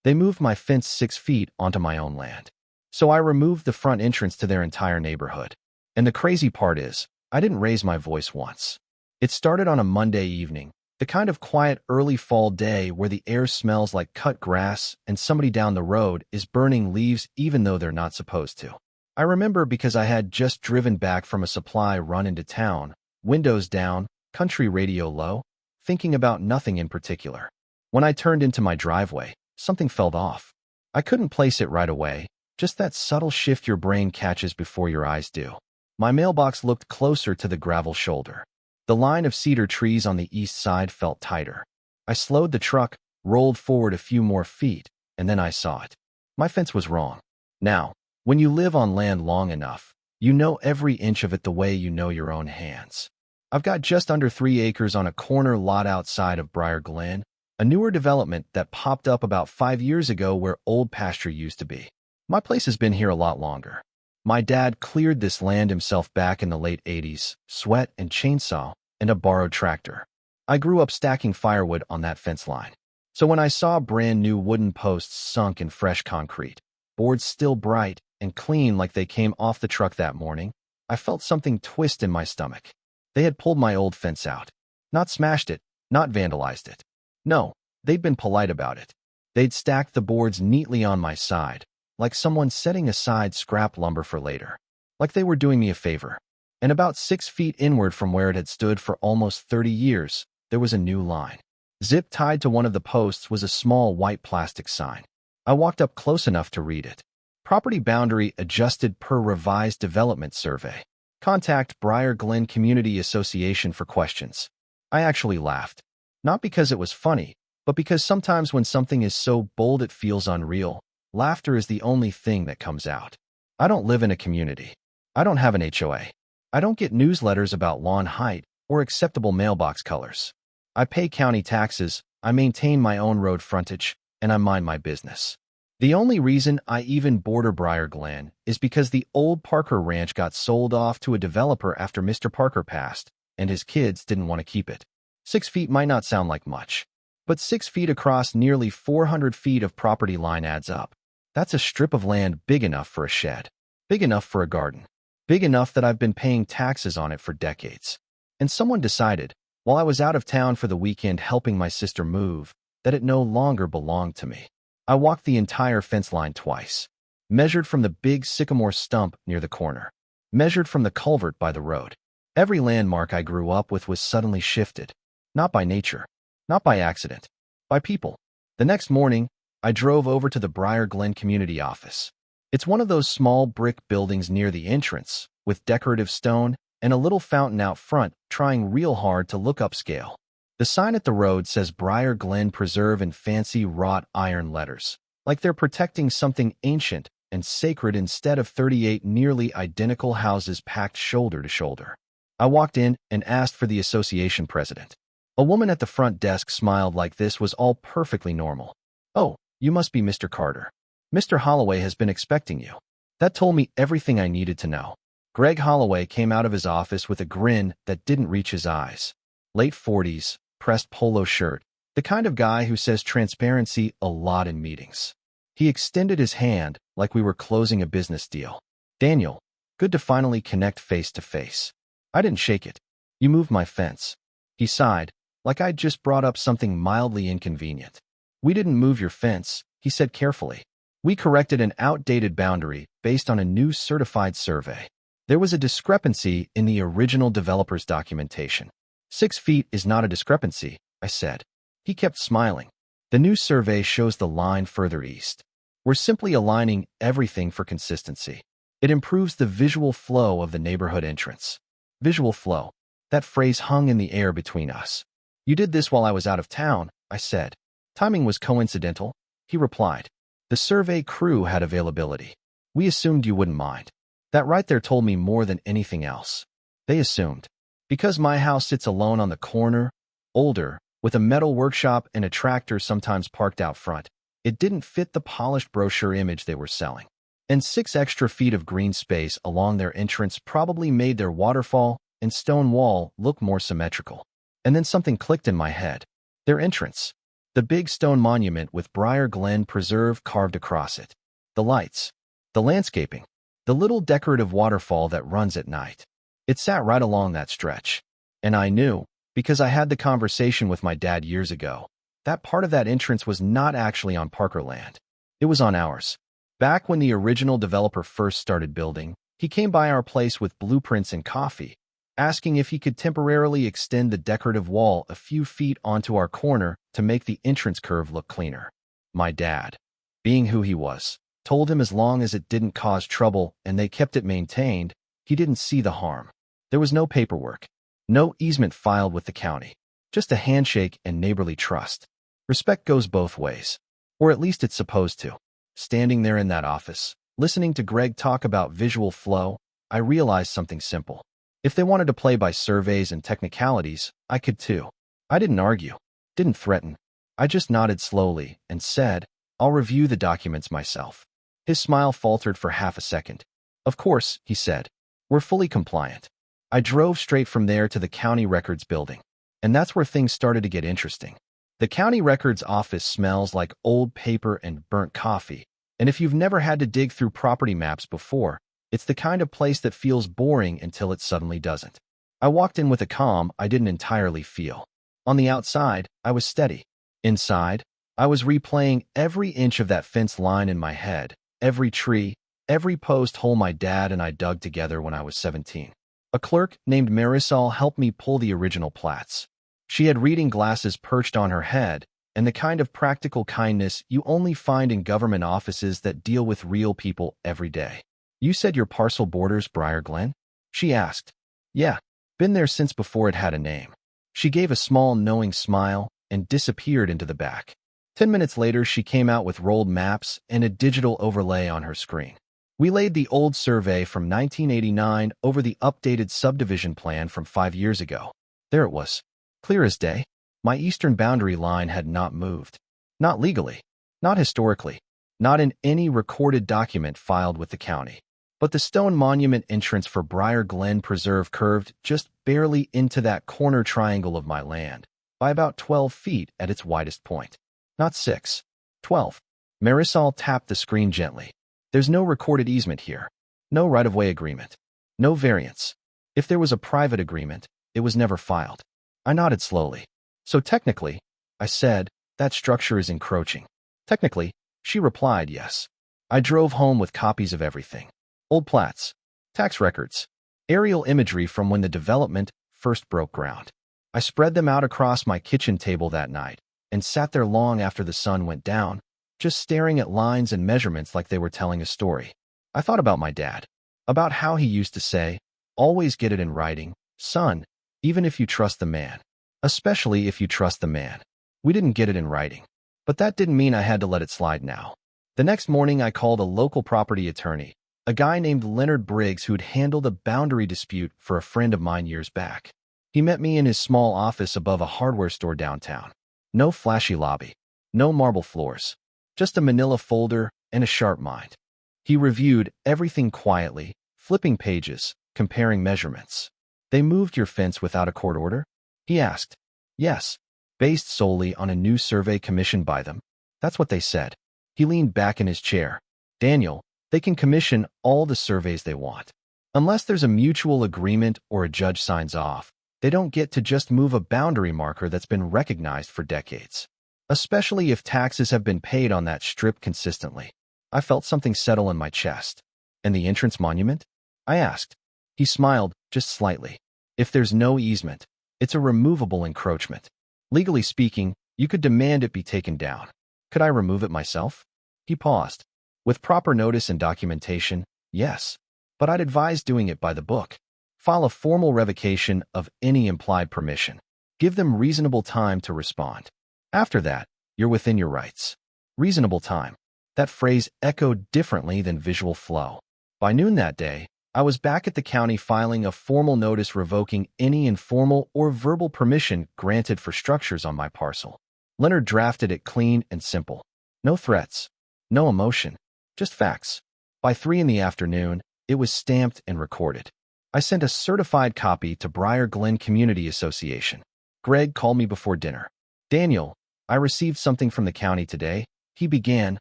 They moved my fence 6 feet onto my own land. So I removed the front entrance to their entire neighborhood. And the crazy part is, I didn't raise my voice once. It started on a Monday evening, the kind of quiet early fall day where the air smells like cut grass and somebody down the road is burning leaves even though they're not supposed to. I remember because I had just driven back from a supply run into town, windows down, country radio low, thinking about nothing in particular. When I turned into my driveway, something felt off. I couldn't place it right away, just that subtle shift your brain catches before your eyes do. My mailbox looked closer to the gravel shoulder. The line of cedar trees on the east side felt tighter. I slowed the truck, rolled forward a few more feet, and then I saw it. My fence was wrong. Now, when you live on land long enough, you know every inch of it the way you know your own hands. I've got just under 3 acres on a corner lot outside of Briar Glen, a newer development that popped up about 5 years ago where old pasture used to be. My place has been here a lot longer. My dad cleared this land himself back in the late 80s, sweat and chainsaw, and a borrowed tractor. I grew up stacking firewood on that fence line. So when I saw brand new wooden posts sunk in fresh concrete, boards still bright and clean like they came off the truck that morning, I felt something twist in my stomach. They had pulled my old fence out. Not smashed it, not vandalized it. No, they'd been polite about it. They'd stacked the boards neatly on my side, like someone setting aside scrap lumber for later. Like they were doing me a favor. And about 6 feet inward from where it had stood for almost 30 years, there was a new line. Zip tied to one of the posts was a small white plastic sign. I walked up close enough to read it. Property boundary adjusted per revised development survey. Contact Briar Glen Community Association for questions. I actually laughed. Not because it was funny, but because sometimes when something is so bold it feels unreal, laughter is the only thing that comes out. I don't live in a community. I don't have an HOA. I don't get newsletters about lawn height or acceptable mailbox colors. I pay county taxes, I maintain my own road frontage, and I mind my business. The only reason I even border Briar Glen is because the old Parker Ranch got sold off to a developer after Mr. Parker passed, and his kids didn't want to keep it. 6 feet might not sound like much, but 6 feet across nearly 400 feet of property line adds up. That's a strip of land big enough for a shed, big enough for a garden, big enough that I've been paying taxes on it for decades. And someone decided, while I was out of town for the weekend helping my sister move, that it no longer belonged to me. I walked the entire fence line twice, measured from the big sycamore stump near the corner, measured from the culvert by the road. Every landmark I grew up with was suddenly shifted. Not by nature, not by accident, by people. The next morning, I drove over to the Briar Glen Community Office. It's one of those small brick buildings near the entrance, with decorative stone and a little fountain out front trying real hard to look upscale. The sign at the road says Briar Glen Preserve in fancy wrought iron letters, like they're protecting something ancient and sacred instead of 38 nearly identical houses packed shoulder to shoulder. I walked in and asked for the association president. A woman at the front desk smiled like this was all perfectly normal. "Oh, you must be Mr. Carter. Mr. Holloway has been expecting you." That told me everything I needed to know. Greg Holloway came out of his office with a grin that didn't reach his eyes. Late 40s, pressed polo shirt, the kind of guy who says transparency a lot in meetings. He extended his hand like we were closing a business deal. "Daniel, good to finally connect face to face." I didn't shake it. "You moved my fence." He sighed, like I'd just brought up something mildly inconvenient. "We didn't move your fence," he said carefully. "We corrected an outdated boundary based on a new certified survey. There was a discrepancy in the original developer's documentation." 6 feet is not a discrepancy, I said. He kept smiling. "The new survey shows the line further east. We're simply aligning everything for consistency. It improves the visual flow of the neighborhood entrance." Visual flow. That phrase hung in the air between us. "You did this while I was out of town," I said. "Timing was coincidental," he replied. "The survey crew had availability. We assumed you wouldn't mind." That right there told me more than anything else. They assumed. Because my house sits alone on the corner, older, with a metal workshop and a tractor sometimes parked out front, it didn't fit the polished brochure image they were selling. And 6 extra feet of green space along their entrance probably made their waterfall and stone wall look more symmetrical. And then something clicked in my head. Their entrance. The big stone monument with Briar Glen Preserve carved across it. The lights. The landscaping. The little decorative waterfall that runs at night. It sat right along that stretch. And I knew, because I had the conversation with my dad years ago, that part of that entrance was not actually on Parker land. It was on ours. Back when the original developer first started building, he came by our place with blueprints and coffee, asking if he could temporarily extend the decorative wall a few feet onto our corner to make the entrance curve look cleaner. My dad, being who he was, told him as long as it didn't cause trouble and they kept it maintained, he didn't see the harm. There was no paperwork, no easement filed with the county, just a handshake and neighborly trust. Respect goes both ways, or at least it's supposed to. Standing there in that office, listening to Greg talk about visual flow, I realized something simple. If they wanted to play by surveys and technicalities, I could too. I didn't argue, didn't threaten. I just nodded slowly and said, "I'll review the documents myself." His smile faltered for half a second. "Of course," he said. "We're fully compliant." I drove straight from there to the county records building. And that's where things started to get interesting. The county records office smells like old paper and burnt coffee. And if you've never had to dig through property maps before, it's the kind of place that feels boring until it suddenly doesn't. I walked in with a calm I didn't entirely feel. On the outside, I was steady. Inside, I was replaying every inch of that fence line in my head, every tree, every post hole my dad and I dug together when I was 17. A clerk named Marisol helped me pull the original plats. She had reading glasses perched on her head, and the kind of practical kindness you only find in government offices that deal with real people every day. "You said your parcel borders Briar Glen?" she asked. "Yeah, been there since before it had a name." She gave a small, knowing smile and disappeared into the back. 10 minutes later, she came out with rolled maps and a digital overlay on her screen. We laid the old survey from 1989 over the updated subdivision plan from 5 years ago. There it was, clear as day. My eastern boundary line had not moved. Not legally, not historically, not in any recorded document filed with the county. But the stone monument entrance for Briar Glen Preserve curved just barely into that corner triangle of my land, by about 12 feet at its widest point. Not 6, 12. Marisol tapped the screen gently. "There's no recorded easement here. No right-of-way agreement. No variance. If there was a private agreement, it was never filed." I nodded slowly. "So technically," I said, "that structure is encroaching." "Technically," she replied, "yes." I drove home with copies of everything. Old plats, tax records, aerial imagery from when the development first broke ground. I spread them out across my kitchen table that night and sat there long after the sun went down, just staring at lines and measurements like they were telling a story. I thought about my dad, about how he used to say, "Always get it in writing, son, even if you trust the man. Especially if you trust the man." We didn't get it in writing, but that didn't mean I had to let it slide now. The next morning, I called a local property attorney, a guy named Leonard Briggs who'd handled a boundary dispute for a friend of mine years back. He met me in his small office above a hardware store downtown. No flashy lobby, no marble floors, just a manila folder and a sharp mind. He reviewed everything quietly, flipping pages, comparing measurements. "They moved your fence without a court order?" he asked. "Yes, based solely on a new survey commissioned by them. That's what they said." He leaned back in his chair. "Daniel, they can commission all the surveys they want. Unless there's a mutual agreement or a judge signs off, they don't get to just move a boundary marker that's been recognized for decades. Especially if taxes have been paid on that strip consistently." I felt something settle in my chest. "And the entrance monument?" I asked. He smiled, just slightly. "If there's no easement, it's a removable encroachment. Legally speaking, you could demand it be taken down." "Could I remove it myself?" He paused. "With proper notice and documentation, yes. But I'd advise doing it by the book. File a formal revocation of any implied permission. Give them reasonable time to respond. After that, you're within your rights." Reasonable time. That phrase echoed differently than visual flow. By noon that day, I was back at the county filing a formal notice revoking any informal or verbal permission granted for structures on my parcel. Leonard drafted it clean and simple. No threats, no emotion, just facts. By 3 in the afternoon, it was stamped and recorded. I sent a certified copy to Briar Glen Community Association. Greg called me before dinner. "Daniel, I received something from the county today, he began,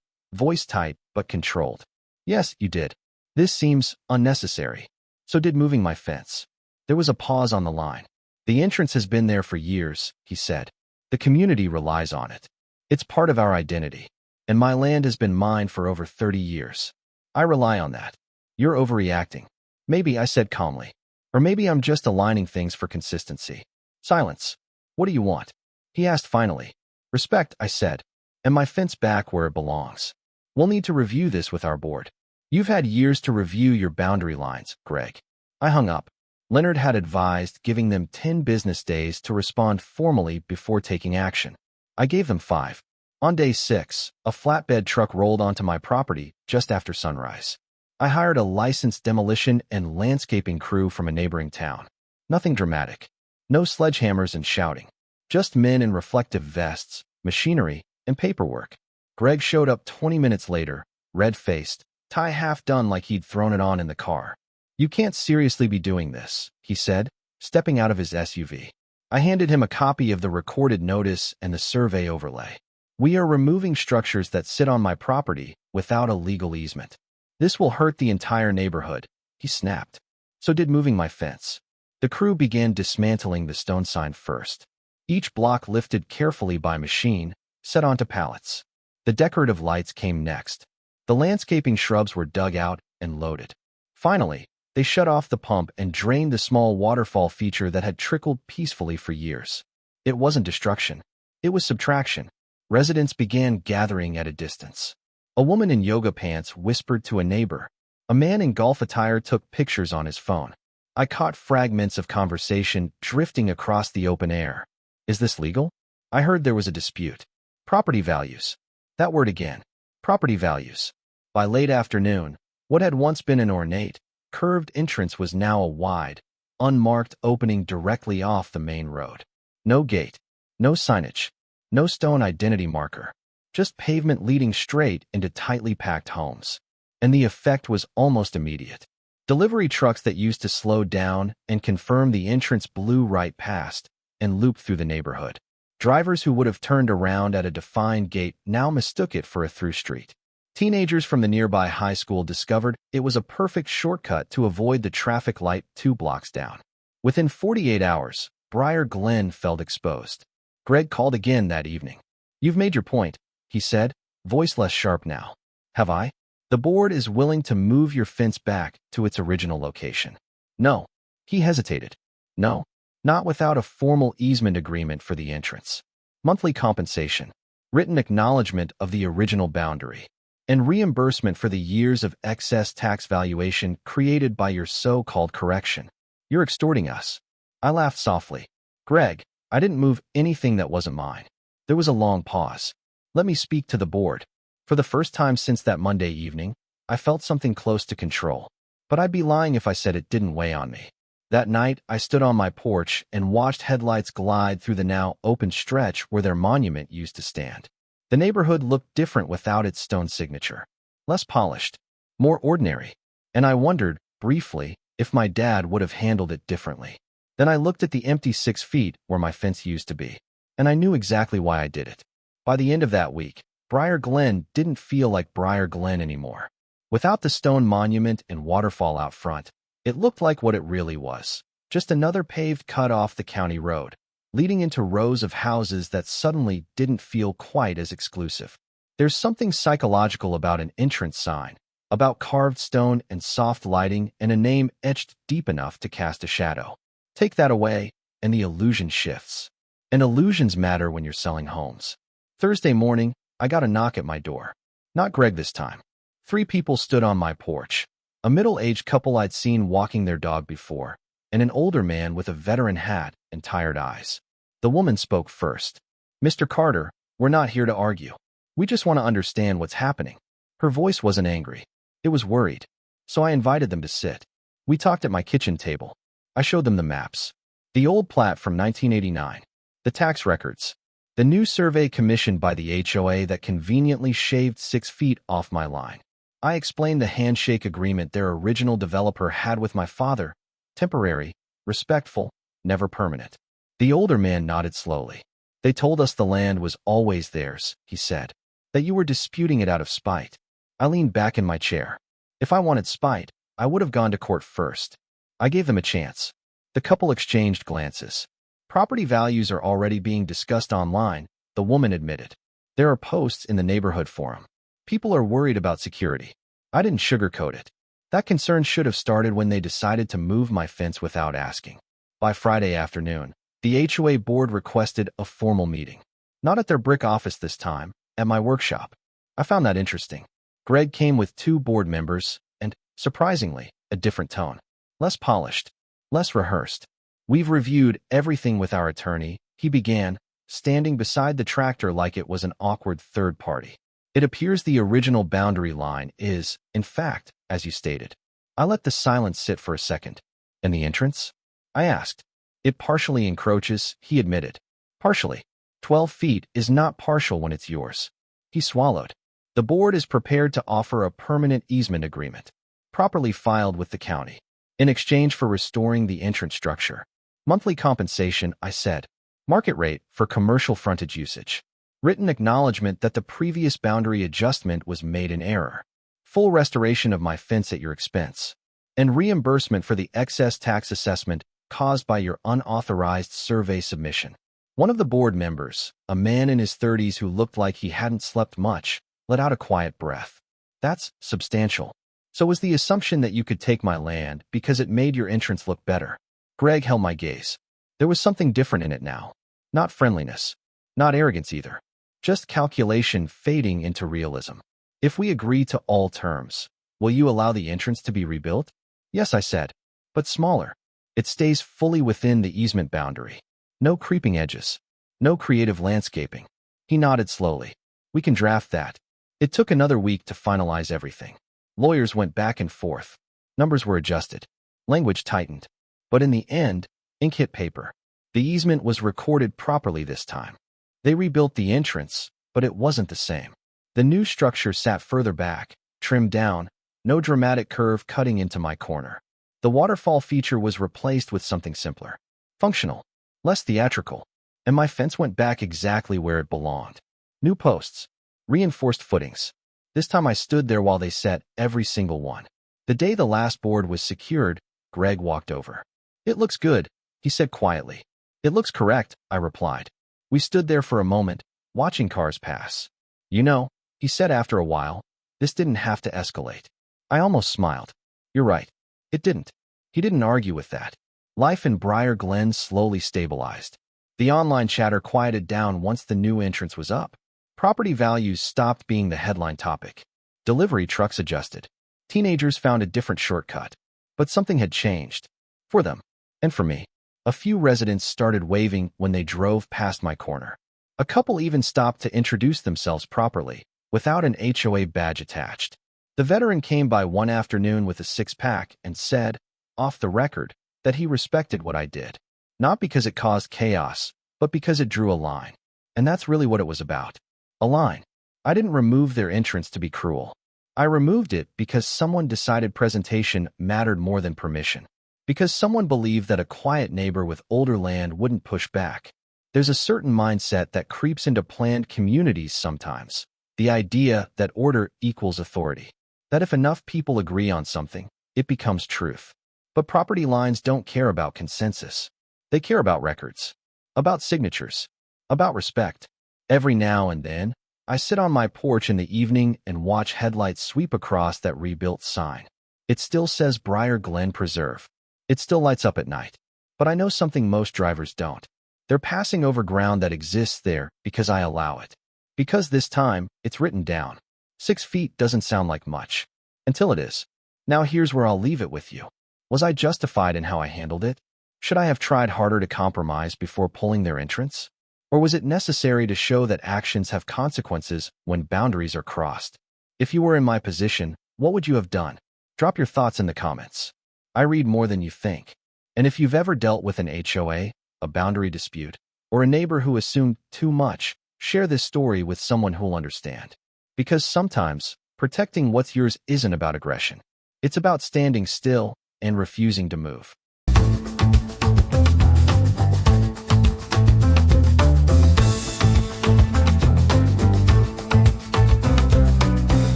voice tight but controlled. Yes, you did. This seems unnecessary. So did moving my fence. There was a pause on the line. The entrance has been there for years, he said. The community relies on it. It's part of our identity. And my land has been mine for over 30 years. I rely on that. You're overreacting. Maybe, I said calmly. Or maybe I'm just aligning things for consistency. Silence. What do you want? He asked finally. Respect, I said. And my fence back where it belongs. We'll need to review this with our board. You've had years to review your boundary lines, Greg. I hung up. Leonard had advised giving them 10 business days to respond formally before taking action. I gave them 5. On day 6, a flatbed truck rolled onto my property just after sunrise. I hired a licensed demolition and landscaping crew from a neighboring town. Nothing dramatic. No sledgehammers and shouting. Just men in reflective vests, machinery, and paperwork. Greg showed up 20 minutes later, red-faced, tie half done like he'd thrown it on in the car. You can't seriously be doing this, he said, stepping out of his SUV. I handed him a copy of the recorded notice and the survey overlay. We are removing structures that sit on my property without a legal easement. This will hurt the entire neighborhood, he snapped. So did moving my fence. The crew began dismantling the stone sign first. Each block lifted carefully by machine, set onto pallets. The decorative lights came next. The landscaping shrubs were dug out and loaded. Finally, they shut off the pump and drained the small waterfall feature that had trickled peacefully for years. It wasn't destruction. It was subtraction. Residents began gathering at a distance. A woman in yoga pants whispered to a neighbor. A man in golf attire took pictures on his phone. I caught fragments of conversation drifting across the open air. Is this legal? I heard there was a dispute. Property values. That word again. Property values. By late afternoon, what had once been an ornate, curved entrance was now a wide, unmarked opening directly off the main road. No gate. No signage. No stone identity marker. Just pavement leading straight into tightly packed homes. And the effect was almost immediate. Delivery trucks that used to slow down and confirm the entrance blew right past and looped through the neighborhood. Drivers who would have turned around at a defined gate now mistook it for a through street. Teenagers from the nearby high school discovered it was a perfect shortcut to avoid the traffic light 2 blocks down. Within 48 hours, Briar Glen felt exposed. Greg called again that evening. You've made your point, he said, voice less sharp now. Have I? The board is willing to move your fence back to its original location. No. He hesitated. No. Not without a formal easement agreement for the entrance. Monthly compensation. Written acknowledgement of the original boundary. And reimbursement for the years of excess tax valuation created by your so-called correction. You're extorting us. I laughed softly. Greg, I didn't move anything that wasn't mine. There was a long pause. Let me speak to the board. For the first time since that Monday evening, I felt something close to control. But I'd be lying if I said it didn't weigh on me. That night, I stood on my porch and watched headlights glide through the now open stretch where their monument used to stand. The neighborhood looked different without its stone signature. Less polished. More ordinary. And I wondered, briefly, if my dad would have handled it differently. Then I looked at the empty 6 feet where my fence used to be. And I knew exactly why I did it. By the end of that week, Briar Glen didn't feel like Briar Glen anymore. Without the stone monument and waterfall out front, it looked like what it really was. Just another paved cut off the county road, leading into rows of houses that suddenly didn't feel quite as exclusive. There's something psychological about an entrance sign, about carved stone and soft lighting and a name etched deep enough to cast a shadow. Take that away, and the illusion shifts. And illusions matter when you're selling homes. Thursday morning, I got a knock at my door. Not Greg this time. 3 people stood on my porch. A middle-aged couple I'd seen walking their dog before, and an older man with a veteran hat and tired eyes. The woman spoke first. Mr. Carter, we're not here to argue. We just want to understand what's happening. Her voice wasn't angry. It was worried. So I invited them to sit. We talked at my kitchen table. I showed them the maps. The old plat from 1989. The tax records. The new survey commissioned by the HOA that conveniently shaved 6 feet off my line. I explained the handshake agreement their original developer had with my father. Temporary, respectful, never permanent. The older man nodded slowly. They told us the land was always theirs, he said, that you were disputing it out of spite. I leaned back in my chair. If I wanted spite, I would have gone to court first. I gave them a chance. The couple exchanged glances. Property values are already being discussed online, the woman admitted. There are posts in the neighborhood forum. People are worried about security. I didn't sugarcoat it. That concern should have started when they decided to move my fence without asking. By Friday afternoon, the HOA board requested a formal meeting. Not at their brick office this time, at my workshop. I found that interesting. Greg came with 2 board members and, surprisingly, a different tone. Less polished, less rehearsed. We've reviewed everything with our attorney, he began, standing beside the tractor like it was an awkward third party. It appears the original boundary line is, in fact, as you stated. I let the silence sit for a second. And the entrance? I asked. It partially encroaches, he admitted. Partially. 12 feet is not partial when it's yours. He swallowed. The board is prepared to offer a permanent easement agreement, properly filed with the county, in exchange for restoring the entrance structure. Monthly compensation, I said. Market rate for commercial frontage usage. Written acknowledgement that the previous boundary adjustment was made in error. Full restoration of my fence at your expense. And reimbursement for the excess tax assessment caused by your unauthorized survey submission. One of the board members, a man in his 30s who looked like he hadn't slept much, let out a quiet breath. That's substantial. So was the assumption that you could take my land because it made your entrance look better? Greg held my gaze. There was something different in it now. Not friendliness. Not arrogance either. Just calculation fading into realism. If we agree to all terms, will you allow the entrance to be rebuilt? Yes, I said. But smaller. It stays fully within the easement boundary. No creeping edges. No creative landscaping. He nodded slowly. We can draft that. It took another week to finalize everything. Lawyers went back and forth. Numbers were adjusted. Language tightened. But in the end, ink hit paper. The easement was recorded properly this time. They rebuilt the entrance, but it wasn't the same. The new structure sat further back, trimmed down, no dramatic curve cutting into my corner. The waterfall feature was replaced with something simpler. Functional. Less theatrical. And my fence went back exactly where it belonged. New posts. Reinforced footings. This time I stood there while they set every single one. The day the last board was secured, Greg walked over. It looks good, he said quietly. It looks correct, I replied. We stood there for a moment, watching cars pass. You know, he said after a while, this didn't have to escalate. I almost smiled. You're right. It didn't. He didn't argue with that. Life in Briar Glen slowly stabilized. The online chatter quieted down once the new entrance was up. Property values stopped being the headline topic. Delivery trucks adjusted. Teenagers found a different shortcut. But something had changed. For them. And for me. A few residents started waving when they drove past my corner. A couple even stopped to introduce themselves properly, without an HOA badge attached. The veteran came by one afternoon with a 6-pack and said, off the record, that he respected what I did. Not because it caused chaos, but because it drew a line. And that's really what it was about. A line. I didn't remove their entrance to be cruel. I removed it because someone decided presentation mattered more than permission. Because someone believed that a quiet neighbor with older land wouldn't push back. There's a certain mindset that creeps into planned communities sometimes. The idea that order equals authority. That if enough people agree on something, it becomes truth. But property lines don't care about consensus. They care about records. About signatures. About respect. Every now and then, I sit on my porch in the evening and watch headlights sweep across that rebuilt sign. It still says Briar Glen Preserve. It still lights up at night. But I know something most drivers don't. They're passing over ground that exists there because I allow it. Because this time, it's written down. 6 feet doesn't sound like much. Until it is. Now here's where I'll leave it with you. Was I justified in how I handled it? Should I have tried harder to compromise before pulling their entrance? Or was it necessary to show that actions have consequences when boundaries are crossed? If you were in my position, what would you have done? Drop your thoughts in the comments. I read more than you think. And if you've ever dealt with an HOA, a boundary dispute, or a neighbor who assumed too much, share this story with someone who'll understand. Because sometimes, protecting what's yours isn't about aggression. It's about standing still and refusing to move.